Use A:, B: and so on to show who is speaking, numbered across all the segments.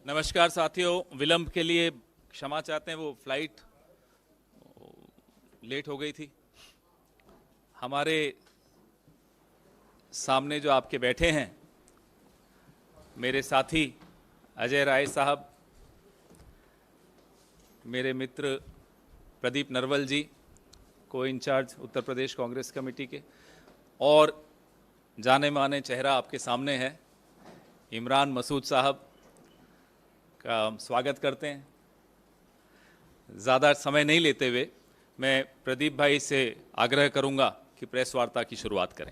A: नमस्कार साथियों, विलंब के लिए क्षमा चाहते हैं। वो फ्लाइट लेट हो गई थी। हमारे सामने जो आपके बैठे हैं मेरे साथी अजय राय साहब, मेरे मित्र प्रदीप नरवल जी, को इंचार्ज उत्तर प्रदेश कांग्रेस कमेटी के, और जाने माने चेहरा आपके सामने है इमरान मसूद साहब का स्वागत करते हैं। ज़्यादा समय नहीं लेते हुए मैं प्रदीप भाई से आग्रह करूंगा कि प्रेस वार्ता की शुरुआत करें।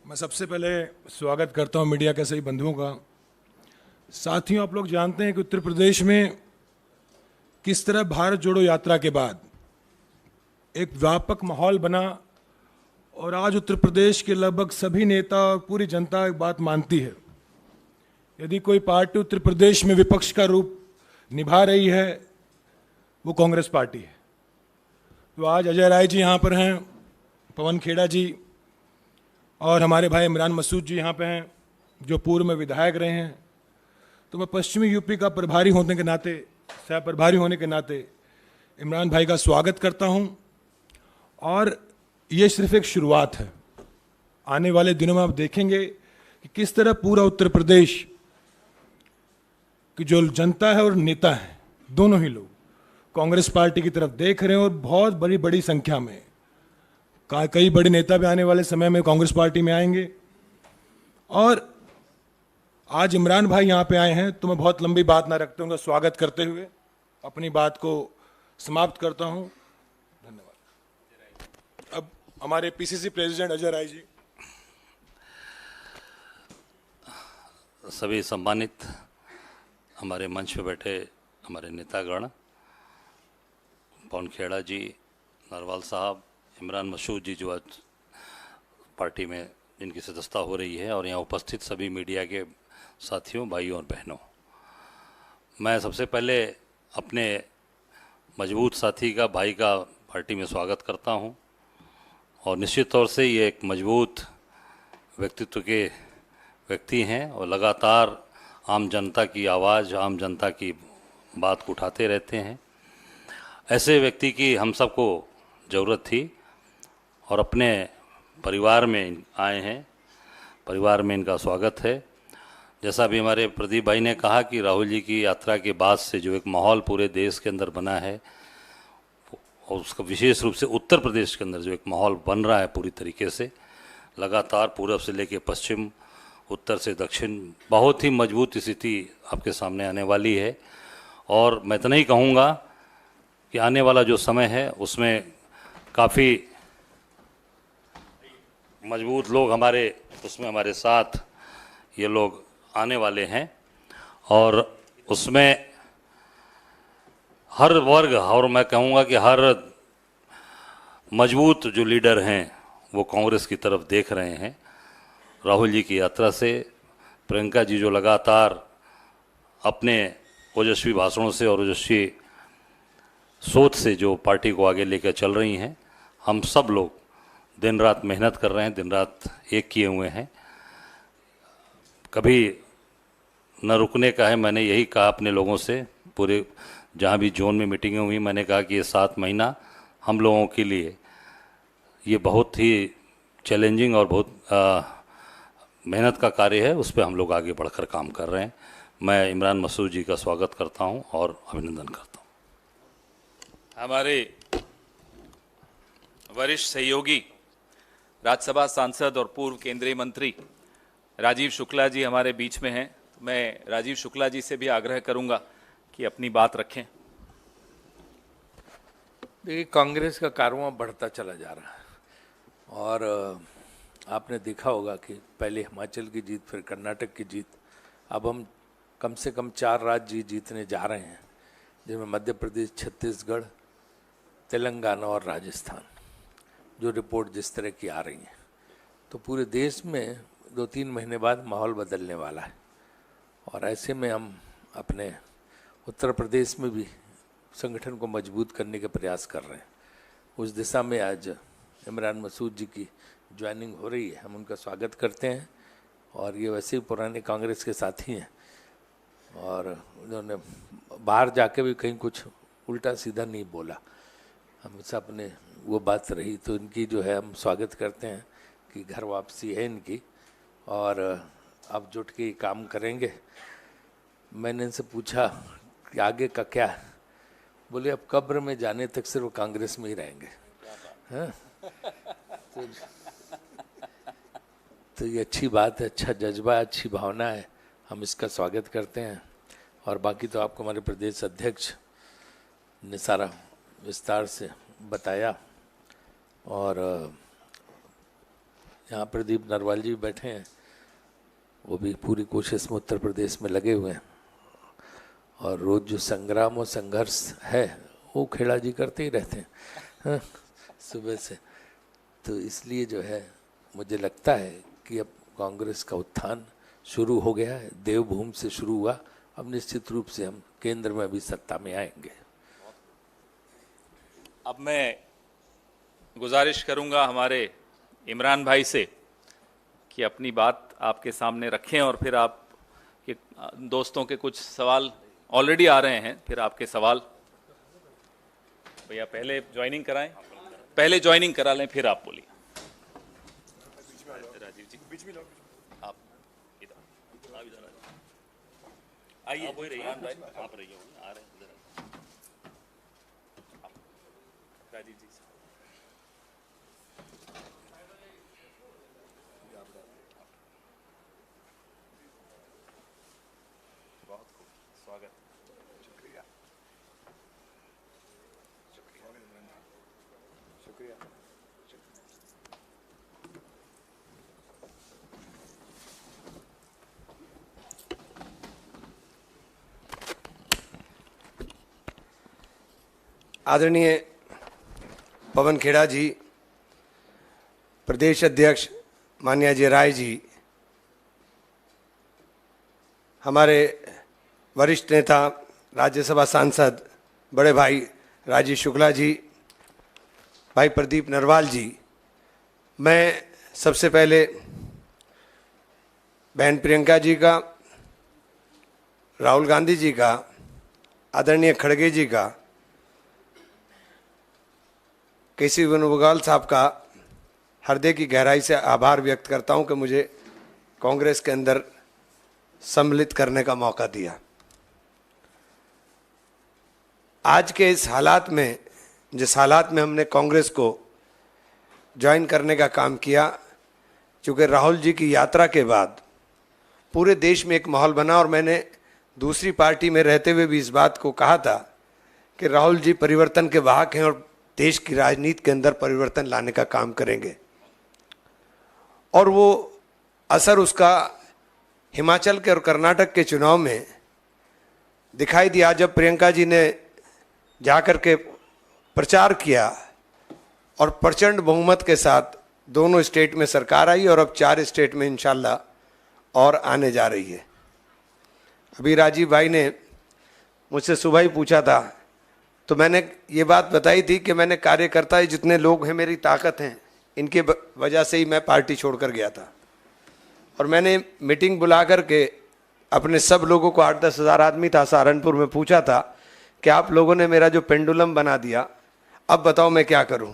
B: मैं सबसे पहले स्वागत करता हूं मीडिया के सभी बंधुओं का। साथियों, आप लोग जानते हैं कि उत्तर प्रदेश में किस तरह भारत जोड़ो यात्रा के बाद एक व्यापक माहौल बना और आज उत्तर प्रदेश के लगभग सभी नेता और पूरी जनता एक बात मानती है, यदि कोई पार्टी उत्तर प्रदेश में विपक्ष का रूप निभा रही है वो कांग्रेस पार्टी है। तो आज अजय राय जी यहाँ पर हैं, पवन खेड़ा जी और हमारे भाई इमरान मसूद जी यहाँ पे हैं जो पूर्व में विधायक रहे हैं। तो मैं पश्चिमी यूपी का प्रभारी होने के नाते, सह प्रभारी होने के नाते इमरान भाई का स्वागत करता हूँ। और ये सिर्फ एक शुरुआत है। आने वाले दिनों में आप देखेंगे कि किस तरह पूरा उत्तर प्रदेश की जो जनता है और नेता है, दोनों ही लोग कांग्रेस पार्टी की तरफ देख रहे हैं और बहुत बड़ी बड़ी संख्या में कई बड़े नेता भी आने वाले समय में कांग्रेस पार्टी में आएंगे। और आज इमरान भाई यहाँ पे आए हैं तो मैं बहुत लंबी बात ना रखते उनका स्वागत करते हुए अपनी बात को समाप्त करता हूँ। धन्यवाद। अब हमारे पीसीसी प्रेसिडेंट अजय राय जी।
C: सभी सम्मानित हमारे मंच पे बैठे हमारे नेतागण, पवन खेड़ा जी, नरवाल साहब, इमरान मसूद जी जो आज पार्टी में जिनकी सदस्यता हो रही है, और यहाँ उपस्थित सभी मीडिया के साथियों, भाइयों और बहनों, मैं सबसे पहले अपने मजबूत साथी का, भाई का पार्टी में स्वागत करता हूँ। और निश्चित तौर से ये एक मजबूत व्यक्तित्व के व्यक्ति हैं और लगातार आम जनता की आवाज़, आम जनता की बात को उठाते रहते हैं। ऐसे व्यक्ति की हम सबको ज़रूरत थी और अपने परिवार में आए हैं, परिवार में इनका स्वागत है। जैसा भी हमारे प्रदीप भाई ने कहा कि राहुल जी की यात्रा के बाद से जो एक माहौल पूरे देश के अंदर बना है, और उसका विशेष रूप से उत्तर प्रदेश के अंदर जो एक माहौल बन रहा है पूरी तरीके से, लगातार पूर्व से लेकर पश्चिम, उत्तर से दक्षिण, बहुत ही मजबूत स्थिति आपके सामने आने वाली है। और मैं इतना ही कहूँगा कि आने वाला जो समय है उसमें काफ़ी मजबूत लोग हमारे साथ ये लोग आने वाले हैं, और उसमें हर वर्ग, और मैं कहूँगा कि हर मजबूत जो लीडर हैं वो कांग्रेस की तरफ देख रहे हैं। राहुल जी की यात्रा से, प्रियंका जी जो लगातार अपने ओजस्वी भाषणों से और ओजस्वी सोच से जो पार्टी को आगे लेकर चल रही हैं, हम सब लोग दिन रात मेहनत कर रहे हैं, दिन रात एक किए हुए हैं, कभी न रुकने का है। मैंने यही कहा अपने लोगों से, पूरे जहाँ भी जोन में मीटिंगें हुई, मैंने कहा कि ये 7 महीना हम लोगों के लिए ये बहुत ही चैलेंजिंग और बहुत मेहनत का कार्य है, उस पर हम लोग आगे बढ़कर काम कर रहे हैं। मैं इमरान मसूद जी का स्वागत करता हूं और अभिनंदन करता हूं।
A: हमारे वरिष्ठ सहयोगी, राज्यसभा सांसद और पूर्व केंद्रीय मंत्री राजीव शुक्ला जी हमारे बीच में हैं। मैं राजीव शुक्ला जी से भी आग्रह करूंगा कि अपनी बात रखें।
D: देखिए, कांग्रेस का कारवां बढ़ता चला जा रहा है और आपने देखा होगा कि पहले हिमाचल की जीत, फिर कर्नाटक की जीत, अब हम कम से कम 4 राज्य जीतने जा रहे हैं, जिनमें मध्य प्रदेश, छत्तीसगढ़, तेलंगाना और राजस्थान, जो रिपोर्ट जिस तरह की आ रही है। तो पूरे देश में 2-3 महीने बाद माहौल बदलने वाला है, और ऐसे में हम अपने उत्तर प्रदेश में भी संगठन को मजबूत करने के प्रयास कर रहे हैं। उस दिशा में आज इमरान मसूद जी की ज्वाइनिंग हो रही है, हम उनका स्वागत करते हैं। और ये वैसे ही पुराने कांग्रेस के साथी हैं और उन्होंने बाहर जाके भी कहीं कुछ उल्टा सीधा नहीं बोला, हमेशा अपने वो बात रही। तो इनकी जो है हम स्वागत करते हैं कि घर वापसी है इनकी और अब जुट के काम करेंगे। मैंने इनसे पूछा कि आगे का क्या है, बोले अब कब्र में जाने तक सिर्फ कांग्रेस में ही रहेंगे। हाँ? तो ये अच्छी बात है, अच्छा जज्बा, अच्छी भावना है, हम इसका स्वागत करते हैं। और बाकी तो आपको हमारे प्रदेश अध्यक्ष ने सारा विस्तार से बताया और यहाँ प्रदीप नरवाल जी बैठे हैं, वो भी पूरी कोशिश में उत्तर प्रदेश में लगे हुए हैं और रोज़ जो संग्राम और संघर्ष है वो खेड़ा जी करते ही रहते हैं। हाँ, सुबह से। तो इसलिए जो है मुझे लगता है कि अब कांग्रेस का उत्थान शुरू हो गया है, देवभूमि से शुरू हुआ, अब निश्चित रूप से हम केंद्र में भी सत्ता में आएंगे।
A: अब मैं गुजारिश करूंगा हमारे इमरान भाई से कि अपनी बात आपके सामने रखें और फिर आप के दोस्तों के कुछ सवाल ऑलरेडी आ रहे हैं, फिर आपके सवाल। भैया पहले ज्वाइनिंग कराएं, पहले ज्वाइनिंग करा लें फिर आप बोलिए। राजीव जी आप इधर आप इधर आइए, आप वही रहिए, आप रहिए, आ रहे हैं इधर। राजीव जी बहुत खूब, स्वागत। शुक्रिया शुक्रिया।
E: आदरणीय पवन खेड़ा जी, प्रदेश अध्यक्ष माननीय अजय राय जी, हमारे वरिष्ठ नेता राज्यसभा सांसद बड़े भाई राजीव शुक्ला जी, भाई प्रदीप नरवाल जी, मैं सबसे पहले बहन प्रियंका जी का, राहुल गांधी जी का, आदरणीय खड़गे जी का, केसी वेणुगोपाल साहब का हृदय की गहराई से आभार व्यक्त करता हूं कि मुझे कांग्रेस के अंदर सम्मिलित करने का मौका दिया। आज के इस हालात में, जिस हालात में हमने कांग्रेस को ज्वाइन करने का काम किया, चूँकि राहुल जी की यात्रा के बाद पूरे देश में एक माहौल बना और मैंने दूसरी पार्टी में रहते हुए भी इस बात को कहा था कि राहुल जी परिवर्तन के वाहक हैं और देश की राजनीति के अंदर परिवर्तन लाने का काम करेंगे। और वो असर उसका हिमाचल के और कर्नाटक के चुनाव में दिखाई दिया, जब प्रियंका जी ने जाकर के प्रचार किया और प्रचंड बहुमत के साथ दोनों स्टेट में सरकार आई और अब 4 स्टेट में इंशाल्लाह और आने जा रही है। अभी राजीव भाई ने मुझसे सुबह ही पूछा था तो मैंने ये बात बताई थी कि मैंने कार्यकर्ता ही जितने लोग हैं, मेरी ताकत हैं, इनके वजह से ही मैं पार्टी छोड़कर गया था। और मैंने मीटिंग बुला करके अपने सब लोगों को, 8-10 हज़ार आदमी था सहारनपुर में, पूछा था कि आप लोगों ने मेरा जो पेंडुलम बना दिया, अब बताओ मैं क्या करूं।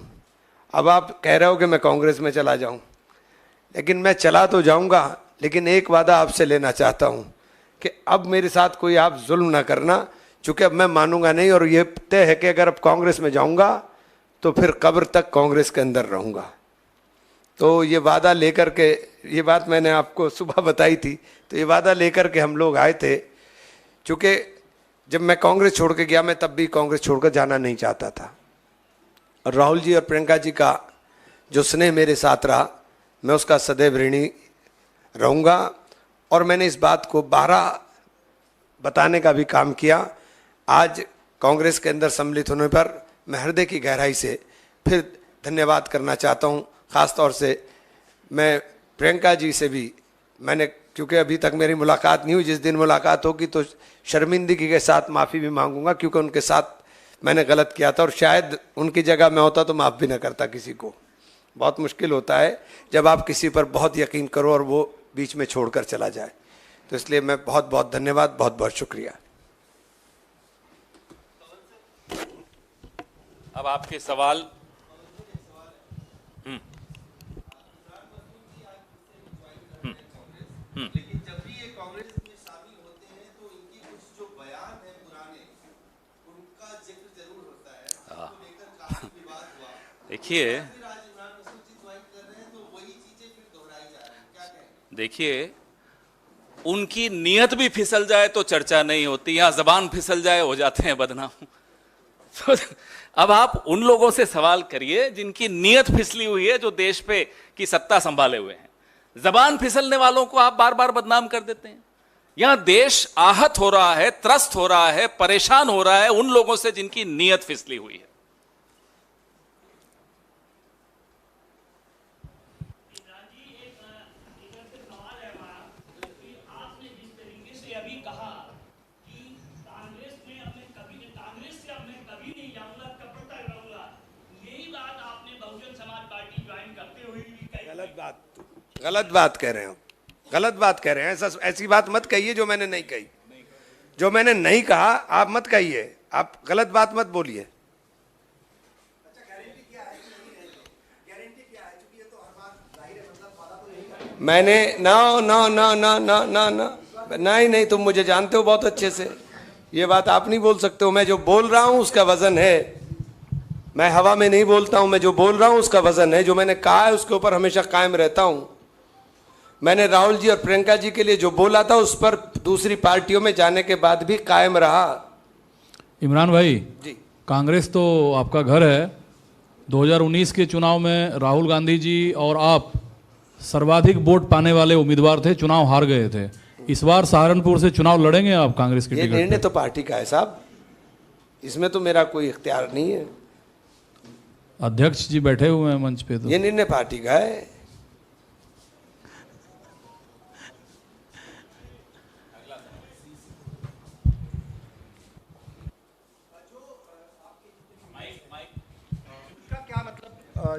E: अब आप कह रहे हो कि मैं कांग्रेस में चला जाऊं, लेकिन मैं चला तो जाऊंगा, लेकिन एक वादा आपसे लेना चाहता हूं कि अब मेरे साथ कोई आप जुल्म ना करना, चूँकि अब मैं मानूंगा नहीं। और ये तय है कि अगर अब कांग्रेस में जाऊंगा तो फिर कब्र तक कांग्रेस के अंदर रहूंगा। तो ये वादा लेकर के, ये बात मैंने आपको सुबह बताई थी, तो ये वादा लेकर के हम लोग आए थे। चूँकि जब मैं कांग्रेस छोड़ के गया, मैं तब भी कांग्रेस छोड़कर जाना नहीं चाहता था। और राहुल जी और प्रियंका जी का जो स्नेह मेरे साथ रहा, मैं उसका सदैव ऋणी रहूँगा। और मैंने इस बात को 12 बताने का भी काम किया। आज कांग्रेस के अंदर सम्मिलित होने पर मैं हृदय की गहराई से फिर धन्यवाद करना चाहता हूं। ख़ास तौर से मैं प्रियंका जी से भी, मैंने, क्योंकि अभी तक मेरी मुलाकात नहीं हुई, जिस दिन मुलाकात होगी तो शर्मिंदगी के साथ माफ़ी भी मांगूंगा, क्योंकि उनके साथ मैंने गलत किया था और शायद उनकी जगह मैं होता तो माफ़ भी ना करता किसी को। बहुत मुश्किल होता है जब आप किसी पर बहुत यकीन करो और वो बीच में छोड़कर चला जाए। तो इसलिए मैं बहुत बहुत धन्यवाद, बहुत बहुत शुक्रिया।
A: अब आपके सवाल।
E: लेकिन जब भी ये कांग्रेस में शामिल होते हैं तो इनकी कुछ जो बयान है पुराने, उनका जिक्र जरूर होता है, उसको लेकर काफी विवाद हुआ।
A: देखिए
E: फिर आज इमरान मसूद जी ज्वाइन कर रहे हैं तो वही चीजें फिर दोहराई जा रही हैं, क्या कहेंगे?
A: देखिए, उनकी नीयत भी फिसल जाए तो चर्चा नहीं होती, यहां जबान फिसल जाए हो जाते हैं बदनाम। तो अब आप उन लोगों से सवाल करिए जिनकी नीयत फिसली हुई है, जो देश पे की सत्ता संभाले हुए हैं। जबान फिसलने वालों को आप बार बार बदनाम कर देते हैं। यहां देश आहत हो रहा है, त्रस्त हो रहा है, परेशान हो रहा है उन लोगों से जिनकी नीयत फिसली हुई है।
E: गलत बात कह रहे हो, गलत बात कह रहे हैं। ऐसा ऐसी बात मत कहिए जो मैंने नहीं कही। जो मैंने नहीं कहा आप मत कहिए, आप गलत बात मत बोलिए। मैंने ना ना ना ना ना ना ना नहीं नहीं, तुम मुझे जानते हो बहुत अच्छे से, ये बात आप नहीं बोल सकते हो। मैं जो बोल रहा हूं उसका वजन है, मैं हवा में नहीं बोलता हूं। मैं जो बोल रहा हूं उसका वजन है, जो मैंने कहा है उसके ऊपर हमेशा कायम रहता हूं। मैंने राहुल जी और प्रियंका जी के लिए जो बोला था उस पर दूसरी पार्टियों में जाने के बाद भी कायम रहा।
F: इमरान भाई
E: जी,
F: कांग्रेस तो आपका घर है। 2019 के चुनाव में राहुल गांधी जी और आप सर्वाधिक वोट पाने वाले उम्मीदवार थे, चुनाव हार गए थे। इस बार सहारनपुर से चुनाव लड़ेंगे आप कांग्रेस की
E: ये
F: टिकट
E: निर्णय
F: पे?
E: तो पार्टी का है साहब, इसमें तो मेरा कोई इख्तियार नहीं है।
F: अध्यक्ष जी बैठे हुए हैं मंच पे, तो
E: ये निर्णय पार्टी का है।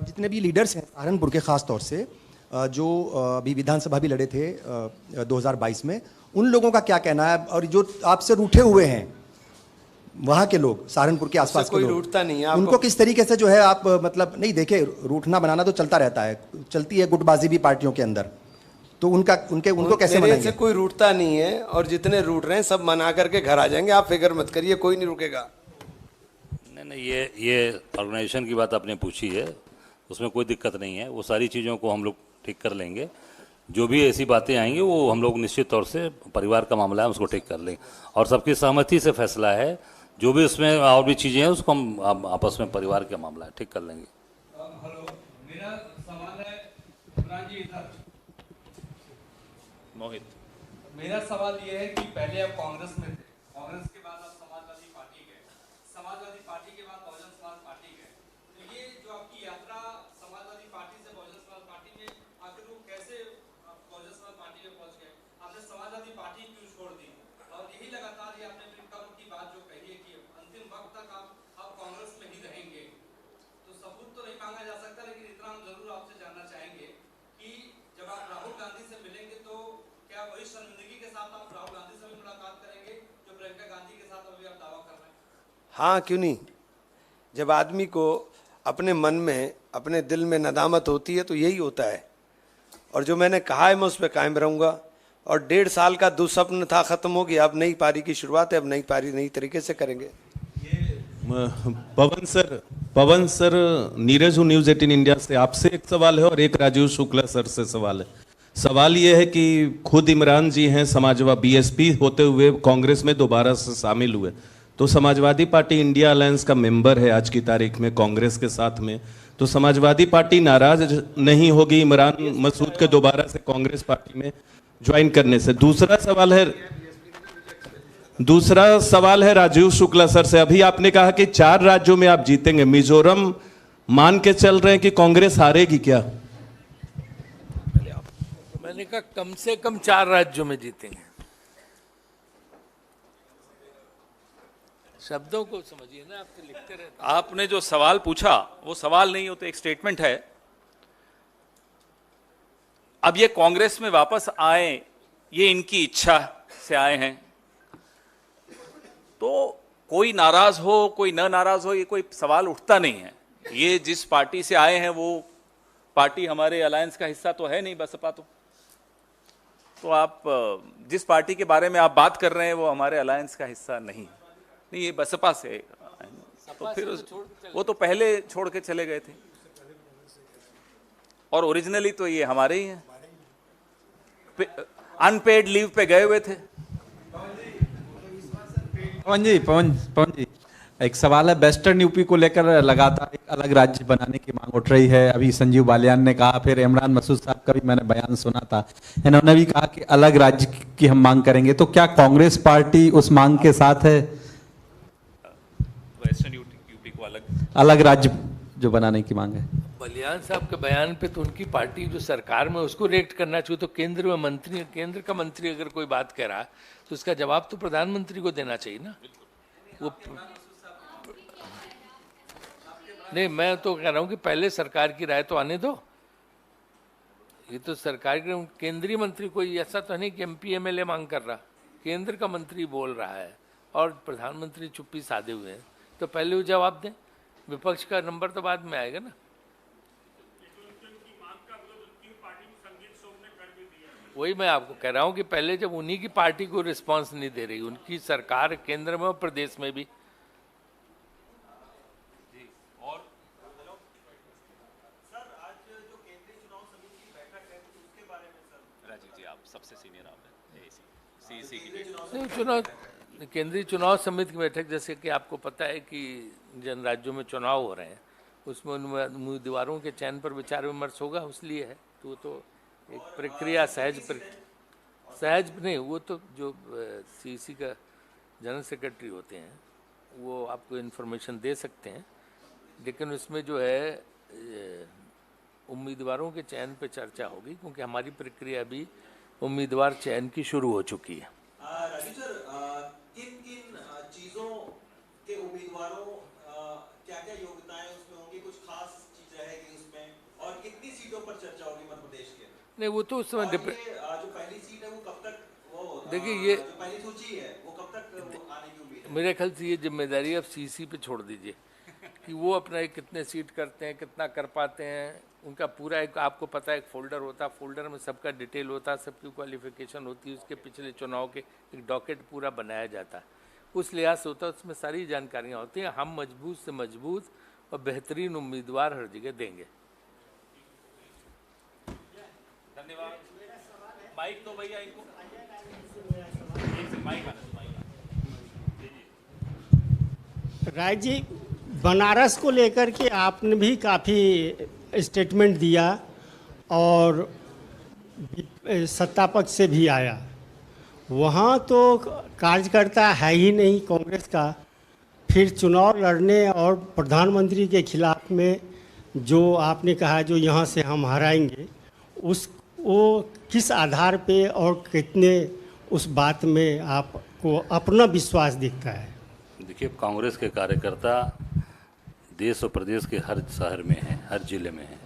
G: जितने भी लीडर्स हैं सहारनपुर के ख़ास तौर से जो अभी विधानसभा भी लड़े थे 2022 में, उन लोगों का क्या कहना है? और जो आपसे रूठे हुए हैं वहाँ के लोग, सहारनपुर के आसपास के
E: कोई
G: लोग,
E: रूठता नहीं है आपको।
G: उनको किस तरीके से जो है आप मतलब नहीं देखे, रूठना बनाना तो चलता रहता है, चलती है गुटबाजी भी पार्टियों के अंदर, तो उनको कैसे
E: मेरे से
G: मनाएंगे?
E: कोई रूठता नहीं है, और जितने रूठ रहे हैं सब मना करके घर आ जाएंगे, आप फिक्र मत करिए, कोई नहीं रुकेगा।
C: नहीं, ये ऑर्गेनाइजेशन की बात आपने पूछी है, उसमें कोई दिक्कत नहीं है। वो सारी चीज़ों को हम लोग ठीक कर लेंगे। जो भी ऐसी बातें आएंगी वो हम लोग निश्चित तौर से, परिवार का मामला है, उसको ठीक कर लेंगे और सबकी सहमति से फैसला है। जो भी उसमें और भी चीज़ें हैं उसको हम आपस में, परिवार का मामला है, ठीक कर लेंगे।
H: हेलो, मेरा सवाल है इमरान जी इधर।
A: मोहित,
H: मेरा सवाल ये है कि पहले आप कांग्रेस में थे, कांग्रेस के बाद आप समाजवादी पार्टी गए, समाजवादी पार्टी के बाद बहुजन समाज पार्टी गए। तो ये जो आपकी यात्रा समाजवादी पार्टी से बहुजन समाज पार्टी में, आखिर वो कैसे आप बहुजन समाज पार्टी में पहुंच गए? आपने समाजवादी पार्टी क्यों छोड़ दी? और यही लगातार ये आपने प्रियंका की बात जो कही है कि अंतिम वक्त तक आप कांग्रेस में ही रहेंगे, तो सबूत तो नहीं मांगा जा सकता, लेकिन इतना हम जरूर आपसे जानना चाहेंगे कि जब आप राहुल गांधी से मिलेंगे तो क्या वही शर्मिंदगी के साथ आप राहुल गांधी से भी मुलाकात करेंगे जो प्रियंका गांधी के साथ अभी आप दावा कर रहे हैं?
E: हाँ, क्यों नहीं। जब आदमी को अपने मन में, अपने दिल में नदामत होती है तो यही होता है, और जो मैंने कहा है मैं उस पर कायम रहूँगा। और 1.5 साल का दुस्वप्न था, ख़त्म हो गया। अब नई पारी की शुरुआत है, अब नई पारी नई तरीके से करेंगे।
I: पवन सर, नीरज हूँ न्यूज़ 18 इंडिया से। आपसे एक सवाल है और एक राजीव शुक्ला सर से सवाल है। सवाल ये है कि खुद इमरान जी हैं समाजवादी बीएसपी होते हुए कांग्रेस में दोबारा से शामिल हुए, तो समाजवादी पार्टी इंडिया अलायंस का मेंबर है आज की तारीख में कांग्रेस के साथ में, तो समाजवादी पार्टी नाराज नहीं होगी इमरान मसूद के दोबारा से कांग्रेस पार्टी में ज्वाइन करने से? दूसरा सवाल है राजीव शुक्ला सर से। अभी आपने कहा कि 4 राज्यों में आप जीतेंगे, मिजोरम मान के चल रहे हैं कि कांग्रेस हारेगी क्या?
D: मैंने कहा कम से कम 4 राज्यों में जीतेंगे। शब्दों को समझिए ना, आप तो लिखते रहते हैं।
A: आपने जो सवाल पूछा वो सवाल नहीं होते, एक स्टेटमेंट है। अब ये कांग्रेस में वापस आए, ये इनकी इच्छा से आए हैं, तो कोई नाराज हो कोई न नाराज हो, ये कोई सवाल उठता नहीं है। ये जिस पार्टी से आए हैं वो पार्टी हमारे अलायंस का हिस्सा तो है नहीं, बसपा तो आप जिस पार्टी के बारे में आप बात कर रहे हैं वो हमारे अलायंस का हिस्सा नहीं, ये बसपा से, तो फिर वो तो पहले छोड़ के चले गए थे, और ओरिजिनली तो ये हमारे ही हैं, अनपेड लीव पे गए हुए थे।
J: पवन जी, एक सवाल है, वेस्टर्न यूपी को लेकर लगातार एक अलग राज्य बनाने की मांग उठ रही है। अभी संजीव बालियान ने कहा, फिर इमरान मसूद साहब का भी मैंने बयान सुना था, इन्होंने भी कहा कि अलग राज्य की हम मांग करेंगे। तो क्या कांग्रेस पार्टी उस मांग के साथ है?
A: वेस्टर्न यूपी को
J: अलग राज्य जो बनाने की मांग है।
D: बलियान साहब के बयान पे तो उनकी पार्टी जो सरकार में उसको रिएक्ट करना चाहिए। तो केंद्र का मंत्री अगर कोई बात कह रहा तो उसका जवाब तो प्रधानमंत्री को देना चाहिए ना। वो नहीं, मैं तो कह रहा हूँ कि पहले सरकार की राय तो आने दो। ये तो सरकार के केंद्रीय मंत्री, कोई ऐसा तो नहीं कि MP MLA मांग कर रहा, केंद्र का मंत्री बोल रहा है और प्रधानमंत्री चुप्पी साधे हुए हैं, तो पहले वो जवाब दें। विपक्ष का नंबर तो बाद में आएगा ना। वही मैं आपको कह रहा हूँ कि पहले जब उन्हीं की पार्टी को रिस्पांस नहीं दे रही, उनकी सरकार केंद्र में और प्रदेश में भी। केंद्रीय चुनाव समिति की बैठक, जैसे कि आपको पता है कि जिन राज्यों में चुनाव हो रहे हैं उसमें उम्मीदवारों के चयन पर विचार विमर्श होगा, उसलिए है। तो एक प्रक्रिया सहज नहीं, वो तो जो CEC का जनरल सेक्रेटरी होते हैं वो आपको इन्फॉर्मेशन दे सकते हैं, लेकिन उसमें जो है उम्मीदवारों के चयन पे चर्चा होगी, क्योंकि हमारी प्रक्रिया भी उम्मीदवार चयन की शुरू हो चुकी है।
K: राजू सर, किन किन चीजों के उम्मीदवारों क्या क्या योग्यताएं उसमें होंगी, कुछ खास चीज रहेगी उसमें, और कितनी सीटों पर चर्चा होगी मध्य प्रदेश के?
D: नहीं, वो तो उस समय
K: जो पहली सीट है वो कब तक, वो
D: देखिए ये
K: जो पहली सूची है वो कब तक आने की उम्मीद है?
D: मेरे ख्याल से ये जिम्मेदारी अब CEC पे छोड़ दीजिए कि वो अपना कितने सीट करते हैं, कितना कर पाते हैं। उनका पूरा एक, आपको पता है, एक फोल्डर होता है, फोल्डर में सबका डिटेल होता है, सबकी क्वालिफिकेशन होती है, उसके पिछले चुनाव के एक डॉकेट पूरा बनाया जाता है, उस लिहाज से होता है, उसमें सारी जानकारियाँ होती हैं। हम मजबूत से मजबूत और बेहतरीन उम्मीदवार हर जगह देंगे।
A: धन्यवाद। माइक तो भैया इनको
L: राय जी, बनारस को लेकर के आपने भी काफ़ी स्टेटमेंट दिया और सत्ता पक्ष से भी आया, वहाँ तो कार्यकर्ता है ही नहीं कांग्रेस का, फिर चुनाव लड़ने और प्रधानमंत्री के खिलाफ में जो आपने कहा जो यहाँ से हम हराएंगे, वो किस आधार पे और कितने उस बात में आपको अपना विश्वास दिखता है?
C: देखिए, कांग्रेस के कार्यकर्ता देश और प्रदेश के हर शहर में हैं, हर जिले में हैं,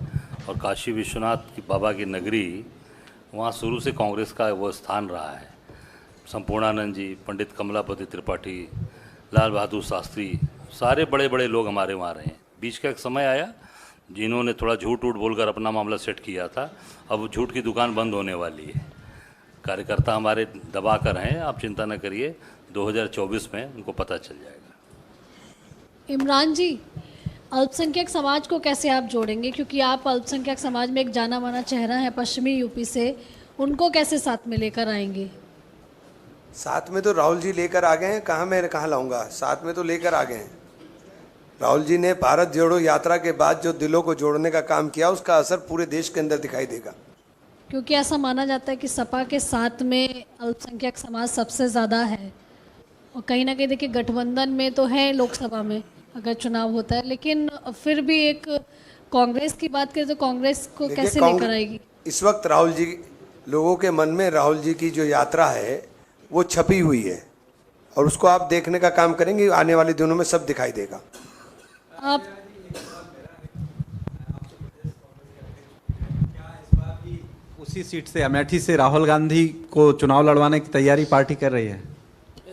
C: और काशी विश्वनाथ की बाबा की नगरी, वहाँ शुरू से कांग्रेस का वो स्थान रहा है। संपूर्णानंद जी, पंडित कमलापति त्रिपाठी, लाल बहादुर शास्त्री, सारे बड़े बड़े लोग हमारे वहाँ रहे हैं। बीच का एक समय आया जिन्होंने थोड़ा झूठ उठ बोलकर अपना मामला सेट किया था, अब वो झूठ की दुकान बंद होने वाली है। कार्यकर्ता हमारे दबा कर हैं, आप चिंता न करिए, 2024 में उनको पता चल जाएगा।
M: इमरान जी, अल्पसंख्यक समाज को कैसे आप जोड़ेंगे, क्योंकि आप अल्पसंख्यक समाज में एक जाना माना चेहरा है पश्चिमी यूपी से, उनको कैसे साथ में लेकर आएंगे?
E: साथ में तो राहुल जी लेकर आ गए हैं, कहाँ लाऊंगा, साथ में तो लेकर आ गए हैं। राहुल जी ने भारत जोड़ो यात्रा के बाद जो दिलों को जोड़ने का काम किया, उसका असर पूरे देश के अंदर दिखाई देगा।
M: क्योंकि ऐसा माना जाता है कि सपा के साथ में अल्पसंख्यक समाज सबसे ज़्यादा है, और कहीं ना कहीं देखिए गठबंधन में तो है लोकसभा में अगर चुनाव होता है, लेकिन फिर भी एक कांग्रेस की बात करें तो कांग्रेस को कैसे लेकर आएगी?
E: इस वक्त राहुल जी, लोगों के मन में राहुल जी की जो यात्रा है वो छपी हुई है, और उसको आप देखने का काम करेंगे, आने वाले दिनों में सब दिखाई देगा।
M: आप
J: उसी सीट से अमेठी से राहुल गांधी को चुनाव लड़वाने की तैयारी पार्टी कर रही है।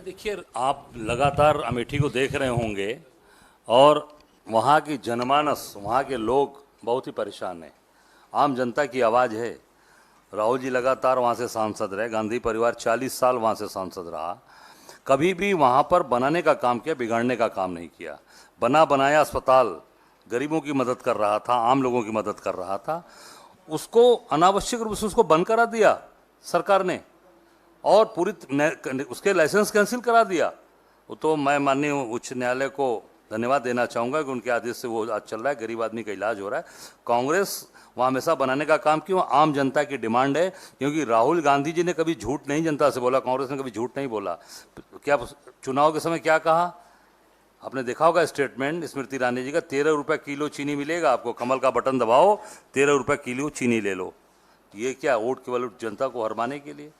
C: देखिए, आप लगातार अमेठी को देख रहे होंगे और वहाँ की जनमानस, वहाँ के लोग बहुत ही परेशान हैं। आम जनता की आवाज़ है। राहुल जी लगातार वहाँ से सांसद रहे, गांधी परिवार 40 साल वहाँ से सांसद रहा, कभी भी वहाँ पर बनाने का काम किया, बिगाड़ने का काम नहीं किया। बना बनाया अस्पताल गरीबों की मदद कर रहा था, आम लोगों की मदद कर रहा था। उसको अनावश्यक रूप से उसको बंद करा दिया सरकार ने और पूरी उसके लाइसेंस कैंसिल करा दिया। वो तो मैं माननीय उच्च न्यायालय को धन्यवाद देना चाहूँगा कि उनके आदेश से वो आज चल रहा है, गरीब आदमी का इलाज हो रहा है। कांग्रेस वहाँ हमेशा बनाने का काम क्यों, आम जनता की डिमांड है, क्योंकि राहुल गांधी जी ने कभी झूठ नहीं जनता से बोला, कांग्रेस ने कभी झूठ नहीं बोला। क्या चुनाव के समय क्या कहा आपने देखा होगा स्टेटमेंट स्मृति ईरानी जी का, 13 रुपये किलो चीनी मिलेगा आपको, कमल का बटन दबाओ 13 रुपये किलो चीनी ले लो। ये क्या वोट केवल जनता को हरमाने के लिए?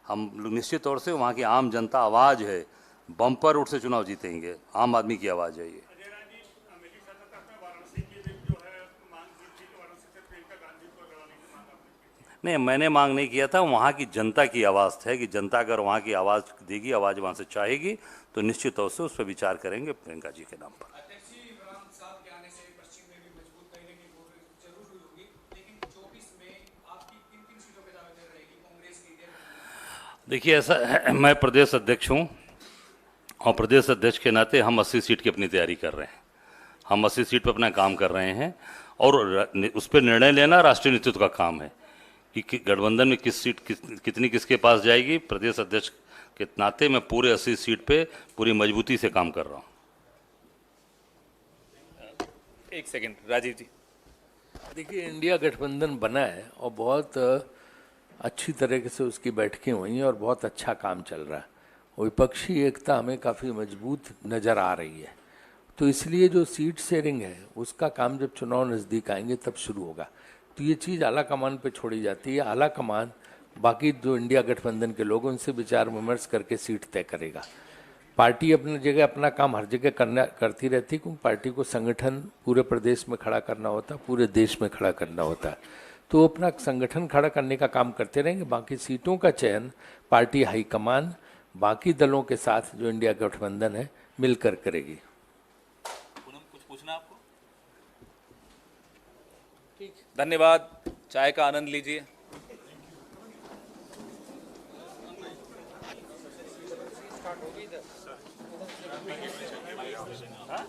C: हम निश्चित तौर से वहाँ की आम जनता आवाज़ है, बम्पर वोट से चुनाव जीतेंगे, आम आदमी की आवाज़ है ये। नहीं, मैंने मांग नहीं किया था, वहाँ की जनता की आवाज़ है कि जनता अगर वहाँ की आवाज़ देगी, आवाज़ वहाँ से चाहेगी तो निश्चित तौर से उस पर विचार करेंगे प्रियंका जी के नाम पर। देखिए, ऐसा है, मैं प्रदेश अध्यक्ष हूँ और प्रदेश अध्यक्ष के नाते हम 80 सीट की अपनी तैयारी कर रहे हैं। हम 80 सीट पर अपना काम कर रहे हैं और उस पर निर्णय लेना राष्ट्रीय नेतृत्व का काम है कि गठबंधन में किस सीट कितनी किसके पास जाएगी। प्रदेश अध्यक्ष के नाते मैं पूरे 80 सीट पे पूरी मजबूती से काम कर रहा हूँ।
A: एक सेकंड राजीव जी।
D: देखिए, इंडिया गठबंधन बना है और बहुत अच्छी तरीके से उसकी बैठकें हुई हैं और बहुत अच्छा काम चल रहा है। विपक्षी एकता हमें काफ़ी मजबूत नज़र आ रही है। तो इसलिए जो सीट शेयरिंग है उसका काम जब चुनाव नज़दीक आएंगे तब शुरू होगा। तो ये चीज़ आला कमान पे छोड़ी जाती है। आला कमान बाकी जो इंडिया गठबंधन के लोग उनसे विचार विमर्श करके सीट तय करेगा। पार्टी अपनी जगह अपना काम हर जगह करती रहती है, क्योंकि पार्टी को संगठन पूरे प्रदेश में खड़ा करना होता है, पूरे देश में खड़ा करना होता है। तो अपना संगठन खड़ा करने का काम करते रहेंगे। बाकी सीटों का चयन पार्टी हाईकमान बाकी दलों के साथ जो इंडिया गठबंधन है मिलकर करेगी।
A: कुछ पूछना आपको? ठीक, धन्यवाद। चाय का आनंद लीजिए। हाँ?